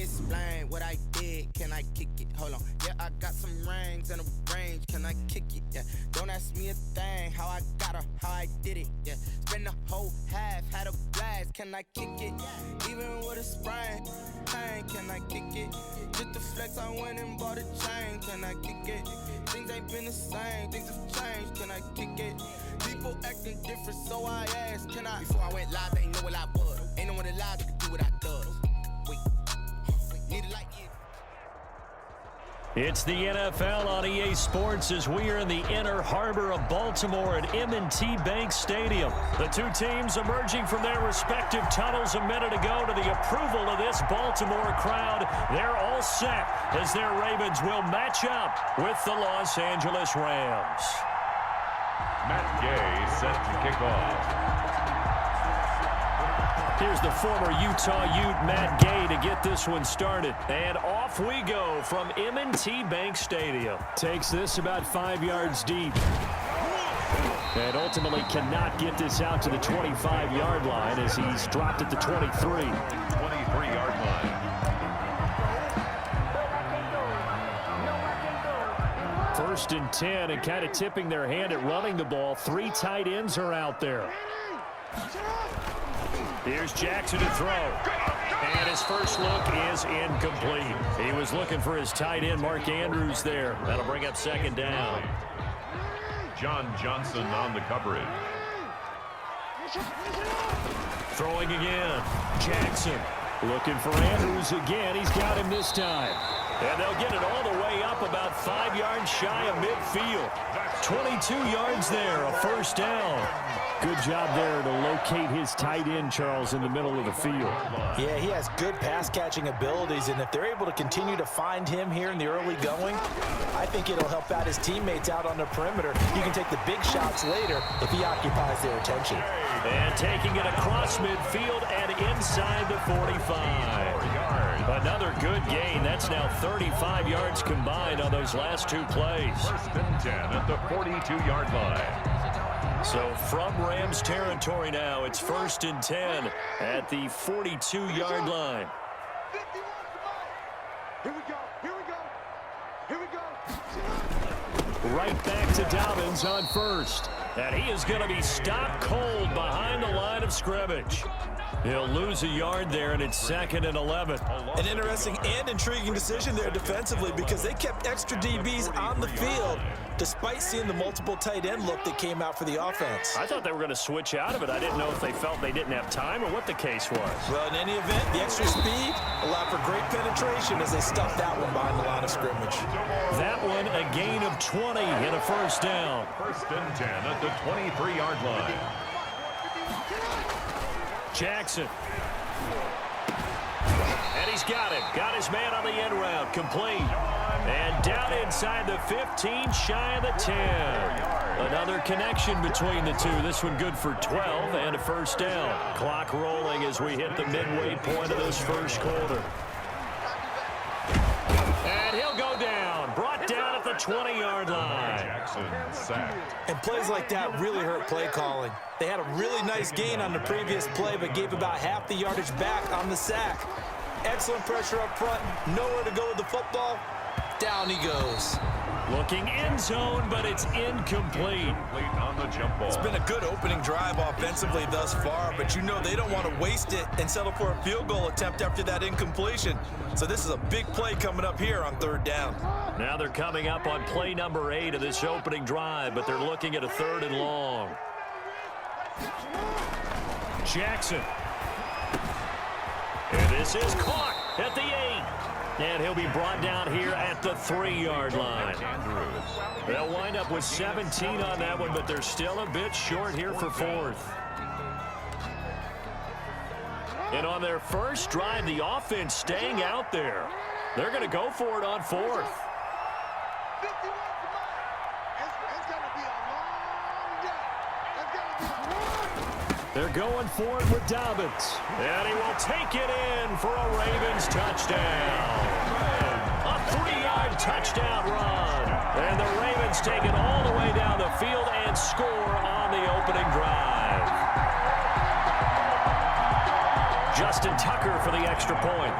me explain what I did. Can I kick it? Hold on. Yeah, I got some rings and a range. Can I kick it? Yeah. Don't ask me a thing. How I got her, how I did it. Yeah. Spend the whole half, had a blast. Can I kick it? Even with a sprain. Pain, can I kick it? Just the flex, I went and bought a chain. Can I kick it? Things ain't been the same. Things have changed. Can I kick it? People acting different, so I asked, can I? Before I went live, they ain't know what I was. Ain't no one alive that could do what I does. Wait, need a light, yeah. It's the NFL on EA Sports as we are in the inner harbor of Baltimore at M&T Bank Stadium. The two teams emerging from their respective tunnels a minute ago to the approval of this Baltimore crowd. They're all set as their Ravens will match up with the Los Angeles Rams. Matt Gay set to kick off. Here's the former Utah Ute, Matt Gay, to get this one started. And off we go from M&T Bank Stadium. Takes this about 5 yards deep. And ultimately cannot get this out to the 25-yard line as he's dropped at the 23. 23-yard line. First and 10, and kind of tipping their hand at running the ball. Three tight ends are out there. Here's Jackson to throw. And his first look is incomplete. He was looking for his tight end, Mark Andrews, there. That'll bring up second down. John Johnson on the coverage. Throwing again. Jackson looking for Andrews again. He's got him this time. And they'll get it all the way up about 5 yards shy of midfield. 22 yards there, a first down. Good job there to locate his tight end, Charles, in the middle of the field. Yeah, he has good pass-catching abilities, and if they're able to continue to find him here in the early going, I think it'll help out his teammates out on the perimeter. You can take the big shots later if he occupies their attention. And taking it across midfield and inside the 45. Another good gain. That's now 35 yards combined on those last two plays. First and 10 at the 42-yard line. So from Rams territory now, it's first and 10 at the 42-yard line. Here we go. Here we go. Here we go. Right back to Dobbins on first. And he is going to be stopped cold behind the line of scrimmage. He'll lose a yard there, and it's second and 11. An interesting and intriguing decision there defensively because they kept extra DBs on the field despite seeing the multiple tight end look that came out for the offense. I thought they were going to switch out of it. I didn't know if they felt they didn't have time or what the case was. Well, in any event, the extra speed allowed for great penetration as they stuffed that one behind the line of scrimmage. That one a gain of 20 and a first down. First and 10 at the 23-yard line. Jackson. And he's got him. Got his man on the end route. Complete. And down inside the 15, shy of the 10. Another connection between the two. This one good for 12 and a first down. Clock rolling as we hit the midway point of this first quarter. And he'll go down. Brought down at the 20-yard line. Jackson sacked. And plays like that really hurt play calling. They had a really nice gain on the previous play, but gave about half the yardage back on the sack. Excellent pressure up front. Nowhere to go with the football. Down he goes. Looking end zone, but it's incomplete. On the jump ball. It's been a good opening drive offensively thus far, but you know they don't want to waste it and settle for a field goal attempt after that incompletion. So this is a big play coming up here on third down. Now they're coming up on play number 8 of this opening drive, but they're looking at a third and long. Jackson. And this is caught at the 8. And he'll be brought down here at the 3-yard line. They'll wind up with 17 on that one, but they're still a bit short here for fourth. And on their first drive, the offense staying out there. They're going to go for it on fourth. They're going for it with Dobbins. And he will take it in for a Ravens touchdown. A 3-yard touchdown run. And the Ravens take it all the way down the field and score on the opening drive. Justin Tucker for the extra point.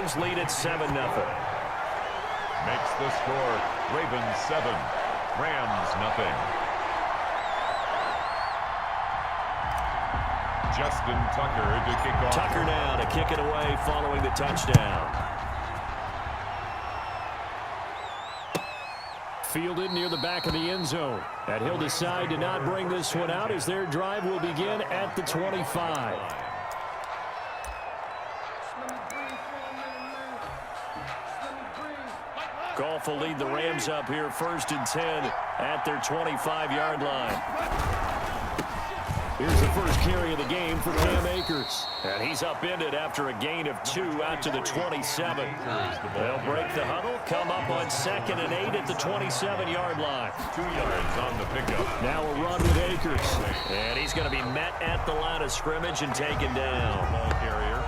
Steelers lead at 7-0. Makes the score Ravens 7, Rams nothing. Justin Tucker to kick off. Tucker now to kick it away following the touchdown. Fielded near the back of the end zone. And he'll decide to not bring this one out as their drive will begin at the 25. Goff will lead the Rams up here 1st and 10 at their 25-yard line. Here's the first carry of the game for Cam Akers. And he's upended after a gain of 2 out to the 27. They'll break the huddle, come up on 2nd and 8 at the 27-yard line. 2 yards on the pickup. Now a run with Akers. And he's going to be met at the line of scrimmage and taken down. Ball carrier.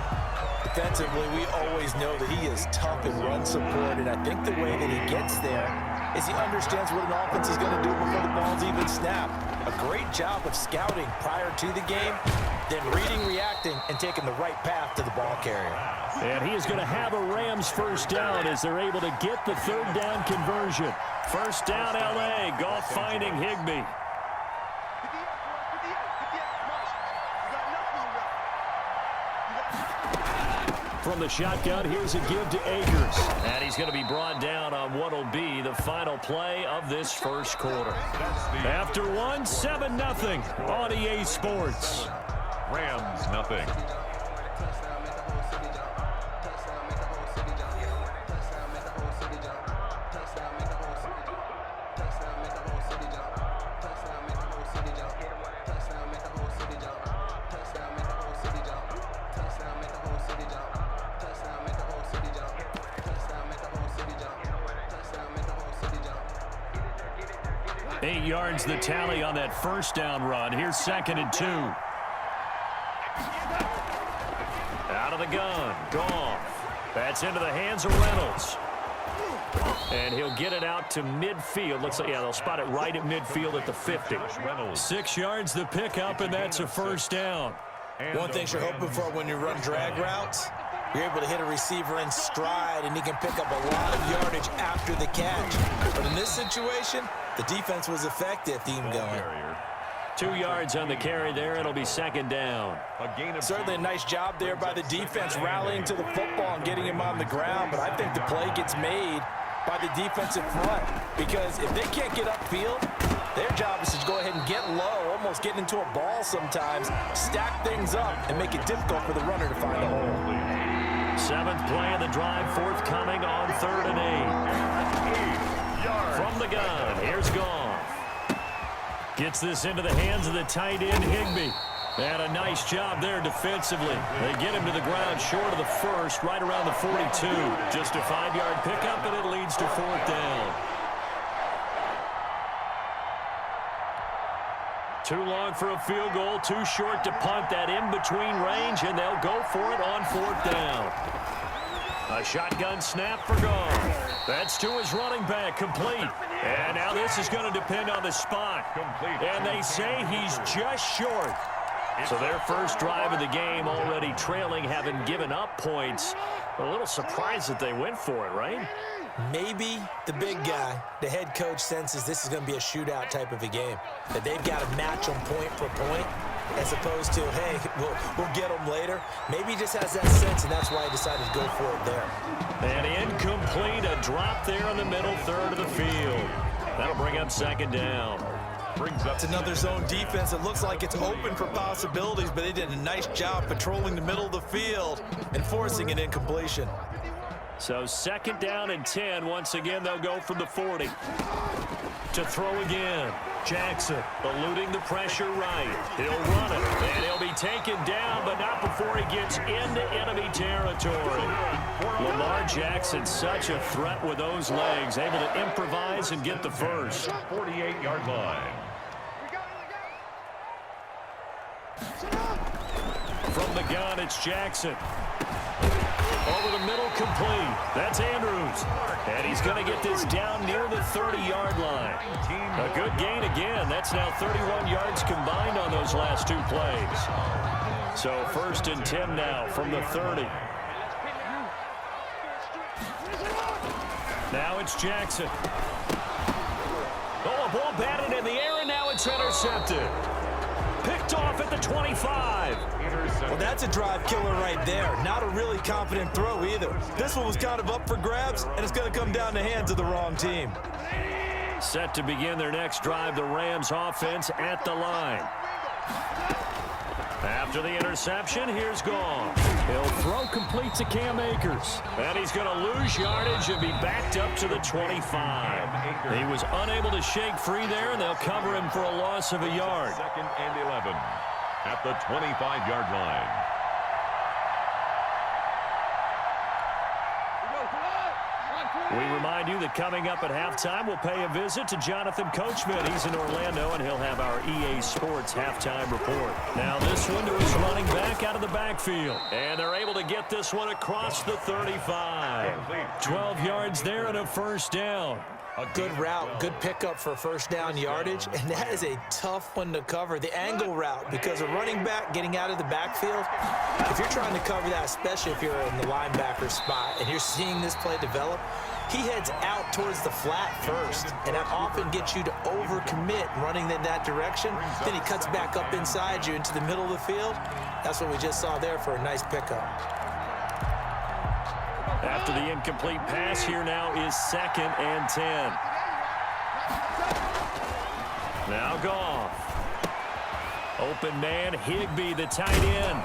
Defensively, we always know that he is tough in run support, and I think the way that he gets there is he understands what an offense is going to do before the ball's even snapped. A great job of scouting prior to the game, then reading, reacting, and taking the right path to the ball carrier. And he is going to have a Rams first down as they're able to get the 3rd down conversion. First down, L.A. Goff finding Higbee. From the shotgun, here's a give to Akers. And he's going to be brought down on what will be the final play of this first quarter. After 7-0 on EA Sports. Rams nothing. Yards the tally on that first down run. Here's 2nd and 2. Out of the gun. Goff. That's into the hands of Reynolds. And he'll get it out to midfield. Looks like, yeah, they'll spot it right at midfield at the 50. 6 yards the pickup, and that's a first down. One thing you're hoping for when you run drag routes, you're able to hit a receiver in stride, and he can pick up a lot of yardage after the catch. But in this situation, the defense was effective, team going. 2 yards on the carry there. It'll be 2nd down. Certainly a nice job there by the defense rallying to the football and getting him on the ground, but I think the play gets made by the defensive front because if they can't get upfield, their job is to go ahead and get low, almost get into a ball sometimes, stack things up, and make it difficult for the runner to find a hole. 7th play of the drive, forthcoming on 3rd and 8. From the gun, here's Goff. Gets this into the hands of the tight end, Higbee. And a nice job there defensively. They get him to the ground short of the first, right around the 42. Just a 5-yard pickup, and it leads to 4th down. Too long for a field goal, too short to punt that in-between range, and they'll go for it on 4th down. A shotgun snap for Goff. That's to his running back, complete. And now this is going to depend on the spot. And they say he's just short. So their first drive of the game already trailing, having given up points. A little surprised that they went for it, right? Maybe the big guy, the head coach, senses this is going to be a shootout type of a game. That they've got to match them point for point as opposed to, hey, we'll get them later. Maybe he just has that sense, and that's why he decided to go for it there. And incomplete, a drop there in the middle third of the field. That'll bring up 2nd down. It's another zone defense. It looks like it's open for possibilities, but they did a nice job patrolling the middle of the field and forcing an incompletion. So 2nd down and 10. Once again, they'll go from the 40. To throw again. Jackson eluding the pressure right. He'll run it, and he'll be taken down, but not before he gets into enemy territory. Lamar Jackson, such a threat with those legs, able to improvise and get the first. 48-yard line. From the gun, it's Jackson. Over the middle, complete. That's Andrews. And he's going to get this down near the 30-yard line. A good gain again. That's now 31 yards combined on those last 2 plays. So 1st and 10 now from the 30. Now it's Jackson. Oh, a ball batted in the air, and now it's intercepted. Picked off at the 25. Well, that's a drive killer right there. Not a really confident throw either. This one was kind of up for grabs, and it's going to come down the hands of the wrong team. Set to begin their next drive, the Rams offense at the line. After the interception, here's Goff. He'll throw complete to Cam Akers. And he's going to lose yardage and be backed up to the 25. He was unable to shake free there, and they'll cover him for a loss of a yard. 2nd and 11 at the 25-yard line. We remind you that coming up at halftime, we'll pay a visit to Jonathan Coachman. He's in Orlando, and he'll have our EA Sports halftime report. Now this one to his running back out of the backfield. And they're able to get this one across the 35. 12 yards there and a first down. A good route, good pickup for first down yardage, and that is a tough one to cover, the angle route, because a running back getting out of the backfield, if you're trying to cover that, especially if you're in the linebacker spot and you're seeing this play develop, he heads out towards the flat first, and that often gets you to overcommit running in that direction. Then he cuts back up inside you into the middle of the field. That's what we just saw there for a nice pickup. After the incomplete pass, here now is 2nd and 10. Now Goff. Open man, Higbee, the tight end.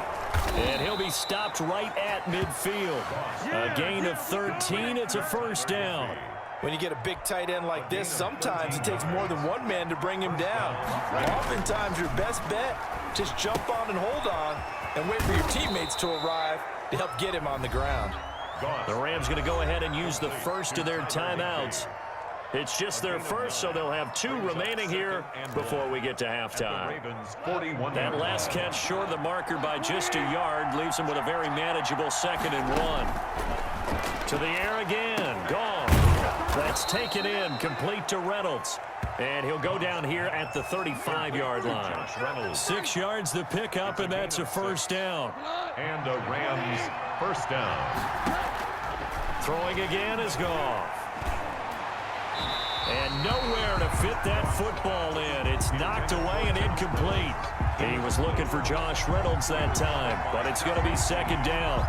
And he'll be stopped right at midfield. A gain of 13. It's a first down. When you get a big tight end like this, sometimes it takes more than one man to bring him down. Oftentimes, your best bet, just jump on and hold on and wait for your teammates to arrive to help get him on the ground. The Rams going to go ahead and use the first of their timeouts. It's just their first, so they'll have 2 remaining here before we get to halftime. That last catch short of the marker by just a yard leaves them with a very manageable 2nd and 1. To the air again. Gone. That's taken in, complete to Reynolds. And he'll go down here at the 35-yard line. 6 yards the pickup, and that's a first down. And a Rams first down. Throwing again is Goff. And nowhere to fit that football in. It's knocked away and incomplete. He was looking for Josh Reynolds that time, but it's going to be 2nd down.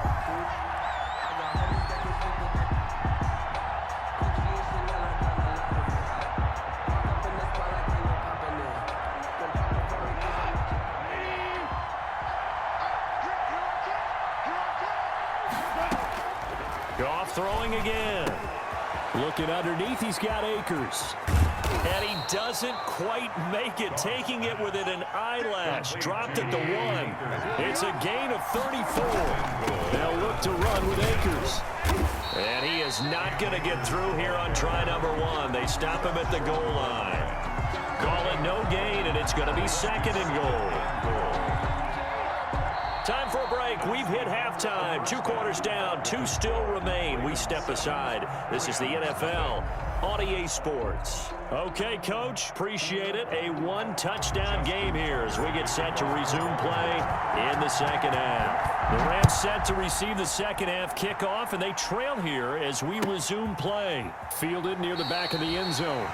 Goff throwing again. Looking underneath, he's got Akers. And he doesn't quite make it, taking it within an eyelash. Dropped at the 1. It's a gain of 34. They'll look to run with Akers. And he is not going to get through here on try number 1. They stop him at the goal line. Call it no gain, and it's going to be 2nd and goal. Time for a break. We've hit halftime. 2 quarters down. 2 still remain. We step aside. This is the NFL on EA Sports. Okay, Coach. Appreciate it. A 1-touchdown game here as we get set to resume play in the 2nd half. The Rams set to receive the 2nd half kickoff, and they trail here as we resume play. Fielded near the back of the end zone.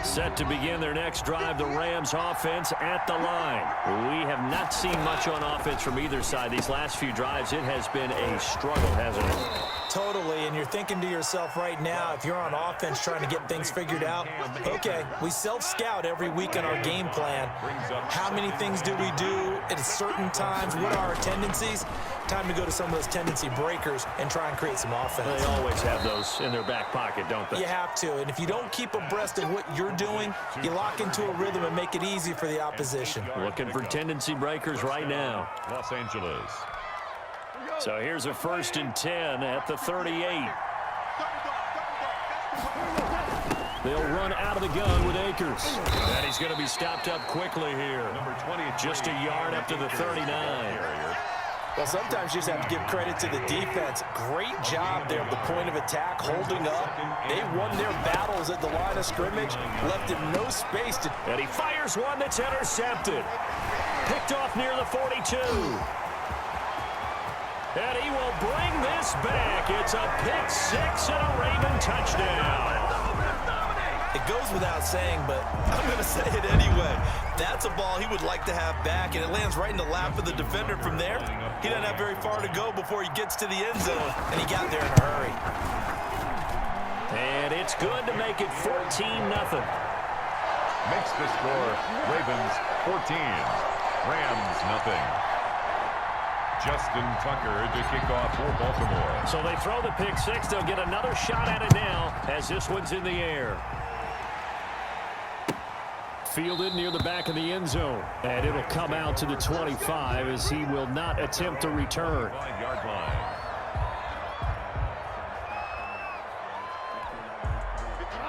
Set to begin their next drive, the Rams offense at the line. We have not seen much on offense from either side. These last few drives, it has been a struggle, hasn't it? Totally, and you're thinking to yourself right now, if you're on offense trying to get things figured out, okay, we self-scout every week on our game plan. How many things do we do at certain times? What are our tendencies? Time to go to some of those tendency breakers and try and create some offense. They always have those in their back pocket, don't they? You have to, and if you don't keep abreast of what you're doing, you lock into a rhythm and make it easy for the opposition. Looking for tendency breakers right now. Los Angeles. So here's a 1st and 10 at the 38. They'll run out of the gun with Akers. And he's going to be stopped up quickly here. Number 20. Just a yard up to the 39. Well, sometimes you just have to give credit to the defense. Great job there at the point of attack, holding up. They won their battles at the line of scrimmage, left him no space to... And he fires one that's intercepted. Picked off near the 42. And he will bring this back. It's a pick six and a Raven touchdown. It goes without saying, but I'm going to say it anyway. That's a ball he would like to have back, and it lands right in the lap of the defender from there. He doesn't have very far to go before he gets to the end zone, and he got there in a hurry. And it's good to make it 14-0. Makes the score Ravens 14, Rams nothing. Justin Tucker to kick off for Baltimore. So they throw the pick six. They'll get another shot at it now as this one's in the air. Fielded near the back of the end zone. And it'll come out to the 25 as he will not attempt to return. 5-yard line.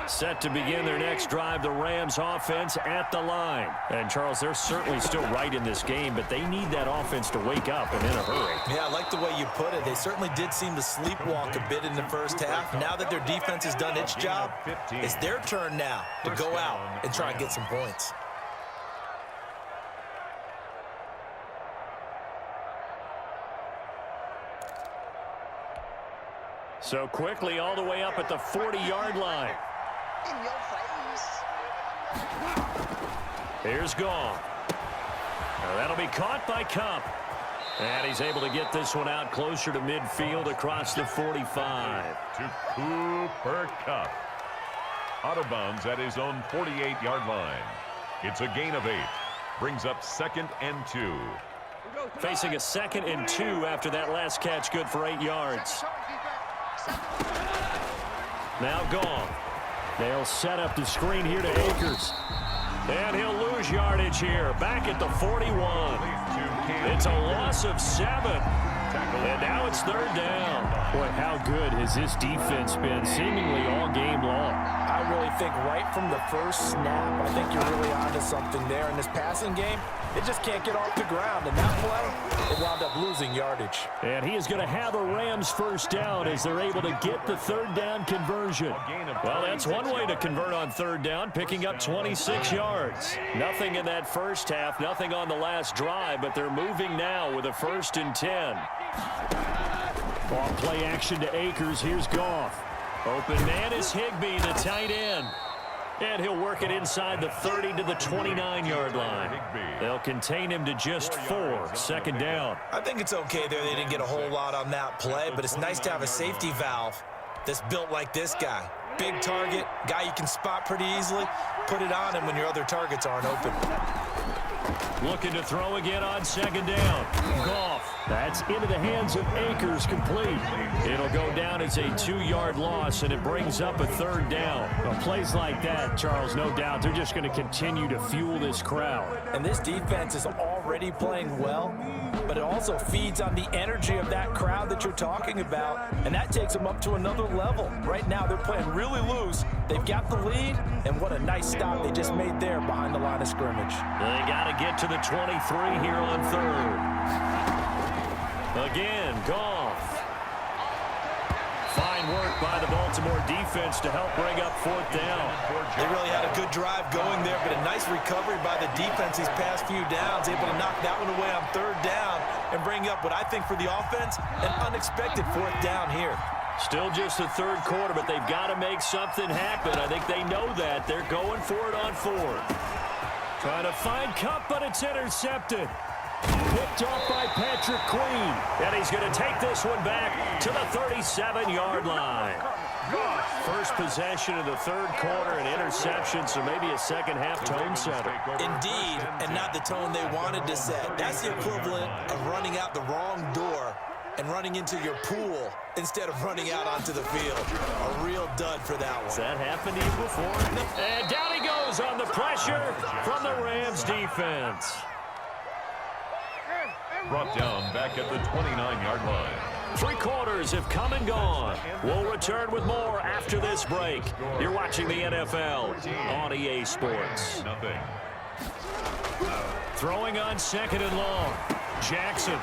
Set to begin their next drive, the Rams offense at the line. And, Charles, they're certainly still right in this game, but they need that offense to wake up and in a hurry. Yeah, I like the way you put it. They certainly did seem to sleepwalk a bit in the first half. Now that their defense has done its job, it's their turn now to go out and try and get some points. So quickly all the way up at the 40-yard line. In your face. Here's Goff. Now that'll be caught by Kupp. And he's able to get this one out closer to midfield across the 45. To Cooper Kupp. Out of bounds at his own 48-yard line. It's a gain of 8. Brings up 2nd and 2. Facing a 2nd and 2 after that last catch, good for 8 yards. Now Goff. They'll set up the screen here to Akers. And he'll lose yardage here. Back at the 41. It's a loss of 7. And now it's 3rd down. Boy, how good has this defense been seemingly all game long? I really think right from the first snap, I think you're really onto something there. In this passing game, it just can't get off the ground. And that play, it wound up losing yardage. And he is going to have a Rams first down as they're able to get the 3rd down conversion. Well, that's one way to convert on 3rd down, picking up 26 yards. Nothing in that first half, nothing on the last drive, but they're moving now with a 1st and 10. Ball play action to Akers. Here's Goff. Open man is Higbee, the tight end. And he'll work it inside the 30 to the 29-yard line. They'll contain him to just 4. 2nd down. I think it's okay there. They didn't get a whole lot on that play, but it's nice to have a safety valve that's built like this guy. Big target, guy you can spot pretty easily. Put it on him when your other targets aren't open. Looking to throw again on 2nd down. Goff. That's into the hands of Akers, complete. It'll go down as a 2-yard loss, and it brings up a 3rd down. Well, plays like that, Charles, no doubt, they're just going to continue to fuel this crowd. And this defense is already playing well, but it also feeds on the energy of that crowd that you're talking about, and that takes them up to another level. Right now, they're playing really loose. They've got the lead, and what a nice stop they just made there behind the line of scrimmage. They got to get to the 23 here on 3rd. Again, Goff. Fine work by the Baltimore defense to help bring up 4th down. They really had a good drive going there, but a nice recovery by the defense these past few downs, able to knock that one away on 3rd down and bring up what I think for the offense, an unexpected 4th down here. Still just the 3rd quarter, but they've got to make something happen. I think they know that. They're going for it on 4th. Trying to find Kupp, but it's intercepted. Picked off by Patrick Queen. And he's going to take this one back to the 37-yard line. First possession of the 3rd quarter, an interception, so maybe a second-half tone setter. Indeed, and not the tone they wanted to set. That's the equivalent of running out the wrong door and running into your pool instead of running out onto the field. A real dud for that one. Has that happened to you before? And down he goes on the pressure from the Rams defense. Brought down back at the 29-yard line. 3 quarters have come and gone. We'll return with more after this break. You're watching the NFL on EA Sports. Nothing. Throwing on 2nd and long. Jackson.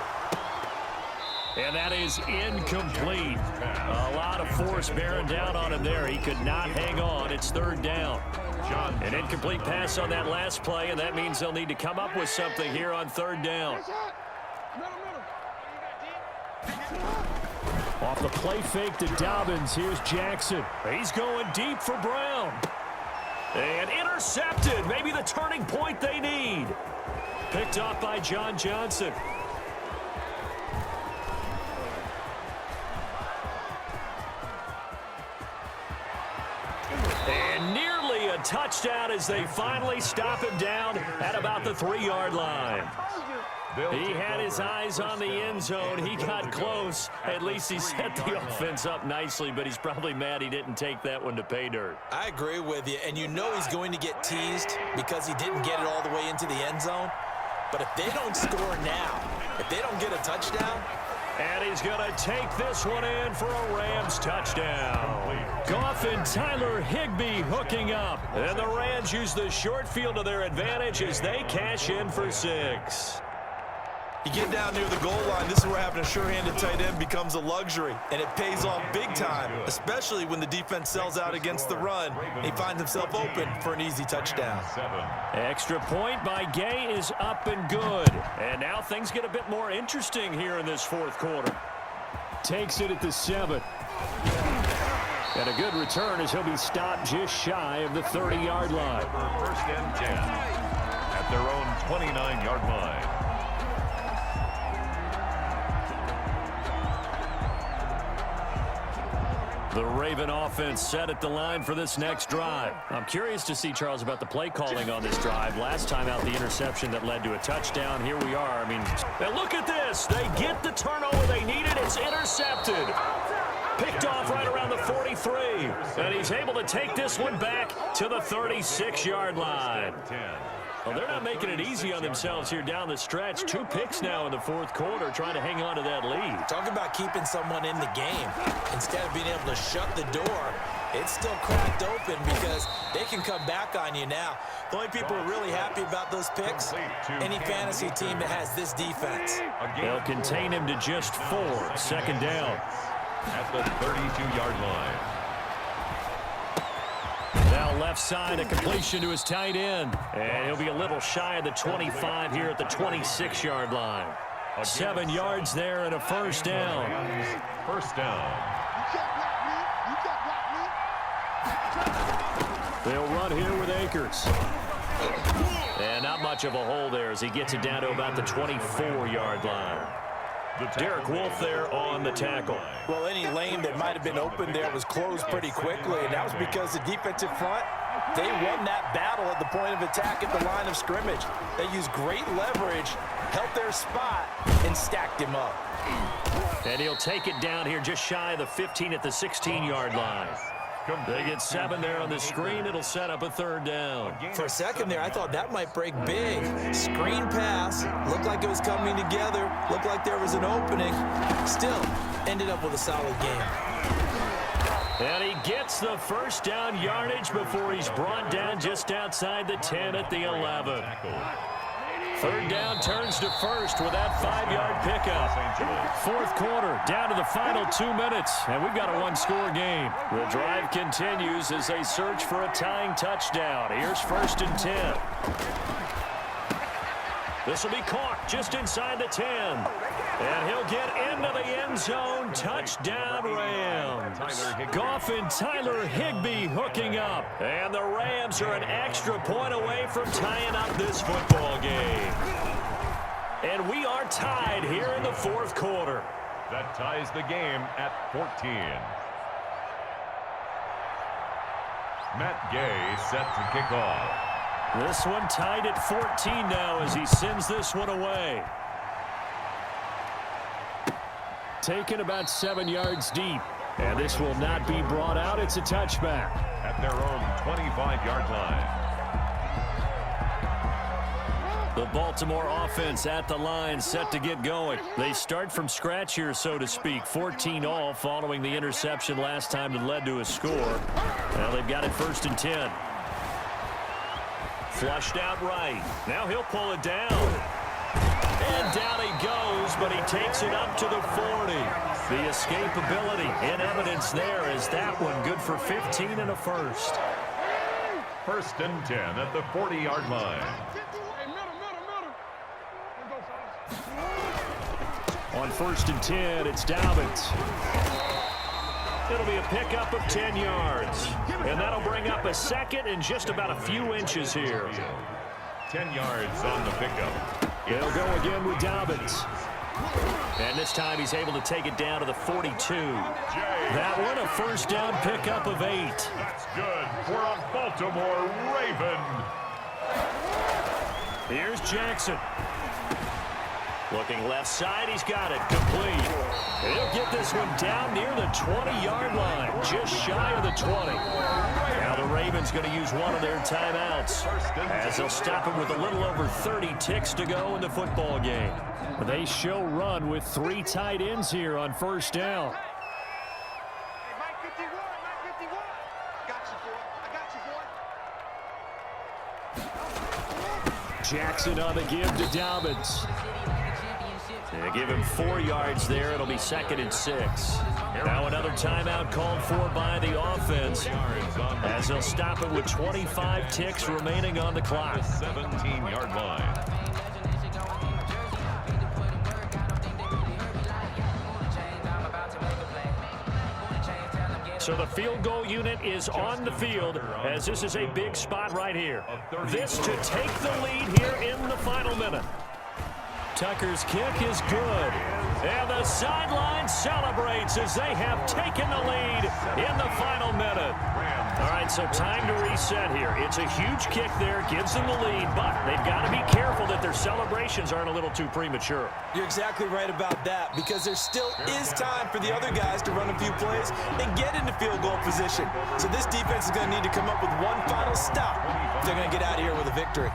And that is incomplete. A lot of force bearing down on him there. He could not hang on. It's third down. An incomplete pass on that last play, and that means they'll need to come up with something here on third down. Off the play fake to Dobbins, here's Jackson. He's going deep for Brown. And intercepted. Maybe the turning point they need. Picked off by John Johnson. And nearly a touchdown as they finally stop him down at about the 3-yard line. He had his eyes on the end zone. He got close. At least he set the offense up nicely, but he's probably mad he didn't take that one to pay dirt. I agree with you, and you know he's going to get teased because he didn't get it all the way into the end zone. But if they don't score now, if they don't get a touchdown, and he's going to take this one in for a Rams touchdown. Goff and Tyler Higbee hooking up. And the Rams use the short field to their advantage as they cash in for 6. you get down near the goal line, this is where having a sure-handed tight end becomes a luxury, and it pays off big time, especially when the defense sells out against the run. He finds himself open for an easy touchdown. Extra point by Gay is up and good. And now things get a bit more interesting here in this fourth quarter. Takes it at the 7. And a good return as he'll be stopped just shy of the 30-yard line. First and 10 at their own 29-yard line. The Raven offense set at the line for this next drive. I'm curious to see, Charles, about the play calling on this drive. Last time out, the interception that led to a touchdown. Here we are. I mean, now look at this. They get the turnover they needed. It's intercepted. Picked off right around the 43. And he's able to take this one back to the 36-yard line. Well, they're not making it easy on themselves here down the stretch. 2 picks now in the fourth quarter, trying to hang on to that lead. Talk about keeping someone in the game. Instead of being able to shut the door, it's still cracked open because they can come back on you now. The only people who are really happy about those picks, any fantasy team that has this defense. They'll contain him to just 4. Second down. At the 32-yard line. Now left side, a completion to his tight end. And he'll be a little shy of the 25 here at the 26-yard line. 7 yards there and a first down. First down. They'll run here with Akers. And not much of a hole there as he gets it down to about the 24-yard line. Derek Wolfe there on the tackle. Well, any lane that might have been open there was closed pretty quickly, and that was because the defensive front, they won that battle at the point of attack at the line of scrimmage. They used great leverage, held their spot, and stacked him up. And he'll take it down here just shy of the 15 at the 16-yard line. They get 7 there on the screen. It'll set up a third down. For a second there, I thought that might break big. Screen pass. Looked like it was coming together. Looked like there was an opening. Still, ended up with a solid game. And he gets the first down yardage before he's brought down just outside the 10 at the 11. Third down turns to first with that 5-yard pickup. Fourth quarter, down to the final 2 minutes, and we've got a 1-score game. The drive continues as they search for a tying touchdown. Here's first and 10. This will be caught just inside the 10. And he'll get into the end zone. Touchdown, Rams. Goff and Tyler Higbee hooking up. And the Rams are an extra point away from tying up this football game. And we are tied here in the fourth quarter. That ties the game at 14. Matt Gay set to kick off. This one tied at 14 now as he sends this one away. Taken about 7 yards deep. And this will not be brought out. It's a touchback. At their own 25-yard line. The Baltimore offense at the line, set to get going. They start from scratch here, so to speak. 14 all following the interception last time that led to a score. Well, they've got it first and 10. Flushed out right. Now he'll pull it down. And down he goes but he takes it up to the 40. The escapability in evidence there as that one good for 15 and a first. 1st and 10 at the 40-yard line. On 1st and 10, it's Dobbins. It'll be a pickup of 10 yards. And that'll bring up a second and just about a few inches here. 10 yards on the pickup. He'll go again with Dobbins. And this time he's able to take it down to the 42. That one a first down pickup of 8. That's good for a Baltimore Raven. Here's Jackson. Looking left side, he's got it. Complete. He'll get this one down near the 20-yard line, just shy of the 20. Now the Ravens going to use one of their timeouts as they'll stop him with a little over 30 ticks to go in the football game. They show run with 3 tight ends here on first down. Mike 51, Mike 51. I got you, boy. Jackson on the give to Dobbins. They give him 4 yards there. It'll be 2nd and 6. Now another timeout called for by the offense as they'll stop it with 25 ticks remaining on the clock. 17-yard line. So the field goal unit is on the field as this is a big spot right here. This to take the lead here in the final minute. Tucker's kick is good. And the sideline celebrates as they have taken the lead in the final minute. All right, so time to reset here. It's a huge kick there, gives them the lead, but they've got to be careful that their celebrations aren't a little too premature. You're exactly right about that because there still is time for the other guys to run a few plays and get into field goal position. So this defense is going to need to come up with one final stop if they're going to get out of here with a victory.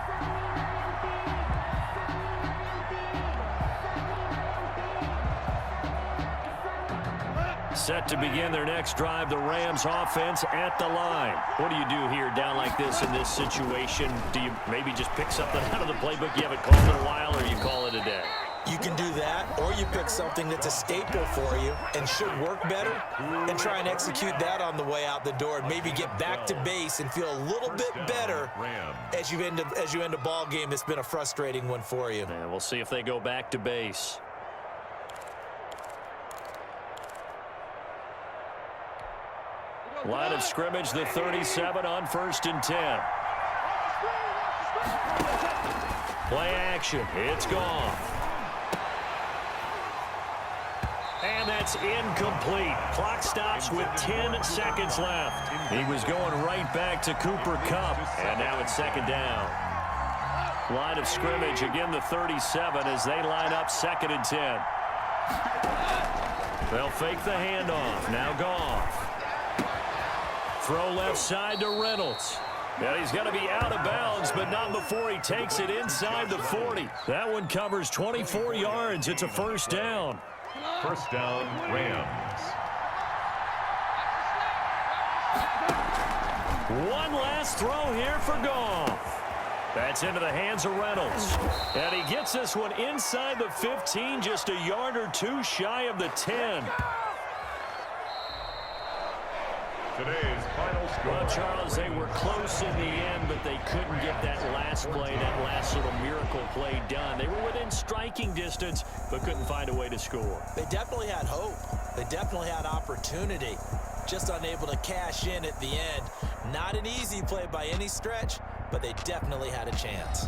Set to begin their next drive, the Rams offense at the line. What do you do here down like this in this situation? Do you maybe just pick something out of the playbook you haven't called in a while, or you call it a day? You can do that, or you pick something that's a staple for you and should work better and try and execute that on the way out the door and maybe get back to base and feel a little bit better as you end a ball game that's been a frustrating one for you. And we'll see if they go back to base. Line of scrimmage, the 37 on 1st and 10. Play action. It's gone. And that's incomplete. Clock stops with 10 seconds left. He was going right back to Cooper Kupp. And now it's 2nd down. Line of scrimmage, again the 37 as they line up 2nd and 10. They'll fake the handoff. Now Goff. Throw left side to Reynolds. And he's going to be out of bounds, but not before he takes it inside the 40. That one covers 24 yards. It's a first down. First down, Rams. One last throw here for Goff. That's into the hands of Reynolds. And he gets this one inside the 15, just a yard or two shy of the 10. Today's final score. Well, Charles, they were close in the end, but they couldn't get that last play, that last little miracle play done. They were within striking distance, but couldn't find a way to score. They definitely had hope. They definitely had opportunity. Just unable to cash in at the end. Not an easy play by any stretch, but they definitely had a chance.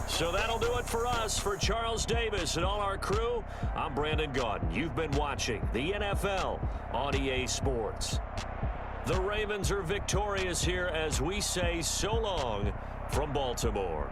So that'll do it for us. For Charles Davis and all our crew, I'm Brandon Gaudin. You've been watching the NFL on EA Sports. The Ravens are victorious here as we say so long from Baltimore.